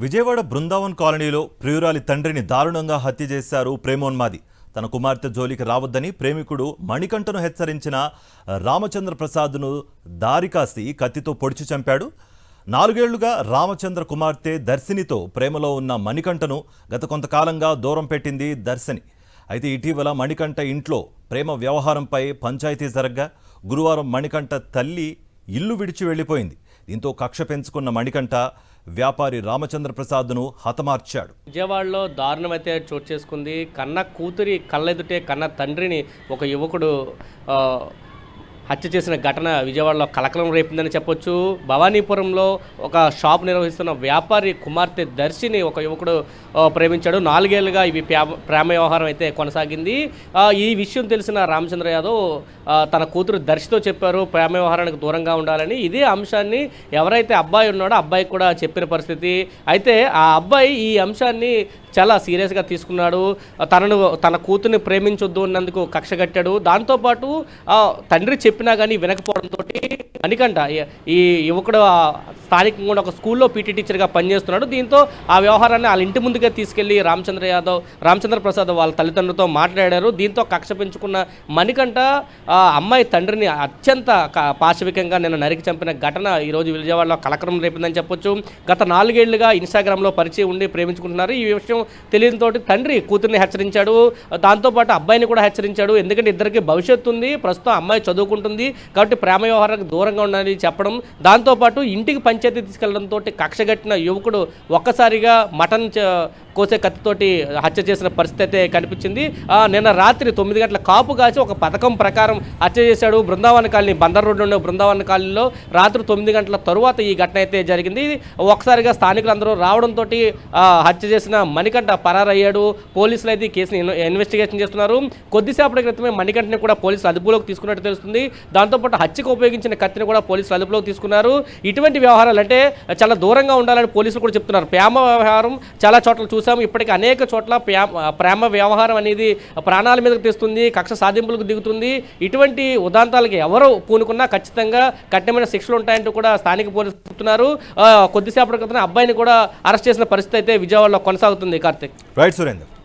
విజయవాడ బృందావన్ కాలనీలో ప్రియురాలి తండ్రిని దారుణంగా హత్య చేశారు ప్రేమోన్మాది. తన కుమార్తె జోలికి రావద్దని ప్రేమికుడు మణికంఠను హెచ్చరించిన రామచంద్ర ప్రసాద్ను దారికాసి కత్తితో పొడిచి చంపాడు. 4 ఏళ్లుగా రామచంద్ర కుమార్తె దర్శినితో ప్రేమలో ఉన్న మణికంఠను గత కొంతకాలంగా దూరం పెట్టింది దర్శిని. అయితే ఇటీవల మణికంఠ ఇంట్లో ప్రేమ వ్యవహారంపై పంచాయతీ జరగ్గా గురువారం మణికంఠ తల్లి ఇల్లు విడిచి వెళ్లిపోయింది. దీంతో కక్ష పెంచుకున్న మణికంఠ వ్యాపారి రామచంద్ర ప్రసాద్ను హతమార్చాడు. విజయవాడలో దారుణం అయితే చోటు చేసుకుంది. కన్న కూతురి కళ్ళెదుటే కన్న తండ్రిని ఒక యువకుడు హత్య చేసిన ఘటన విజయవాడలో కలకలం రేపిందని చెప్పొచ్చు. భవానీపురంలో ఒక షాప్ నిర్వహిస్తున్న వ్యాపారి కుమార్తె దర్శిని ఒక యువకుడు ప్రేమించాడు. 4 ఏళ్లుగా ఇవి ప్రేమ వ్యవహారం అయితే కొనసాగింది. ఈ విషయం తెలిసిన రామచంద్ర యాదవ్ తన కూతురు దర్శితో చెప్పారు ప్రేమ వ్యవహారానికి దూరంగా ఉండాలని. ఇదే అంశాన్ని ఎవరైతే అబ్బాయి ఉన్నాడో అబ్బాయికి కూడా చెప్పిన పరిస్థితి. అయితే ఆ అబ్బాయి ఈ అంశాన్ని చాలా సీరియస్గా తీసుకున్నాడు. తన కూతుర్ని ప్రేమించొద్దు అన్నందుకు కక్ష కట్టాడు. దాంతోపాటు తండ్రి చెప్పినా కానీ వినకపోవడంతో మణికంఠ ఈ యువకుడు స్థానికంగా కూడా ఒక స్కూల్లో పీటీ టీచర్గా పనిచేస్తున్నాడు. దీంతో ఆ వ్యవహారాన్ని వాళ్ళ ఇంటి ముందుగా తీసుకెళ్లి రామచంద్ర ప్రసాద్ వాళ్ళ తల్లిదండ్రులతో మాట్లాడారు. దీంతో కక్ష పెంచుకున్న మణికంఠ అమ్మాయి తండ్రిని అత్యంత పాశవికంగా నిన్న నరికి చంపిన ఘటన ఈరోజు విజయవాడలో కలకలం రేపిందని చెప్పొచ్చు. గత 4 ఏళ్లుగా ఇన్స్టాగ్రామ్లో పరిచయం ఉండి ప్రేమించుకుంటున్నారు. ఈ విషయం తెలియనితో తండ్రి కూతుర్ని హెచ్చరించాడు. దాంతోపాటు అబ్బాయిని కూడా హెచ్చరించాడు. ఎందుకంటే ఇద్దరికి భవిష్యత్తు ఉంది, ప్రస్తుతం అమ్మాయి చదువుకుంటుంది కాబట్టి ప్రేమ వ్యవహారానికి దూరంగా ఉండాలని చెప్పడం, దాంతోపాటు ఇంటికి పంచాయతీ తీసుకెళ్లడంతో కక్షగట్టిన యువకుడు ఒక్కసారిగా మటన్ కోసే కత్తితోటి హత్య చేసిన పరిస్థితి అయితే కనిపించింది. నిన్న రాత్రి 9 గంటల కాపు కాసి ఒక పథకం ప్రకారం హత్య చేశాడు. బృందావన్ కాలనీ బందర్ రోడ్లో ఉండే బృందావన్ కాలనీలో రాత్రి 9 గంటల తరువాత ఈ ఘటన అయితే జరిగింది. ఒక్కసారిగా స్థానికులందరూ రావడంతో హత్య చేసిన మణికంఠ పరారయ్యాడు. పోలీసులు అయితే ఈ కేసుని ఇన్వెస్టిగేషన్ చేస్తున్నారు. కొద్దిసేపటి క్రితమే మణికంఠని కూడా పోలీసులు అదుపులోకి తీసుకున్నట్టు తెలుస్తుంది. దాంతోపాటు హత్యకు ఉపయోగించిన కత్తిని కూడా పోలీసులు అదుపులోకి తీసుకున్నారు. ఇటువంటి వ్యవహారాలు అంటే చాలా దూరంగా ఉండాలని పోలీసులు కూడా చెప్తున్నారు. ప్రేమ వ్యవహారం చాలా చోట్ల చూసాము. ఇప్పటికీ అనేక చోట్ల ప్రేమ వ్యవహారం అనేది ప్రాణాల మీదకి తెస్తుంది, కక్ష సాధింపులకు దిగుతుంది. ఇటువంటి ఉదాంతాలకి ఎవరు పూనుకున్నా ఖచ్చితంగా కఠినమైన శిక్షలు ఉంటాయంటూ కూడా స్థానిక పోలీసులు చెప్తున్నారు. కొద్దిసేపటి క్రితం అబ్బాయిని కూడా అరెస్ట్ చేసిన పరిస్థితి అయితే విజయవాడలో కొనసాగుతుంది. కార్తిక్. రైట్ సురేందర్.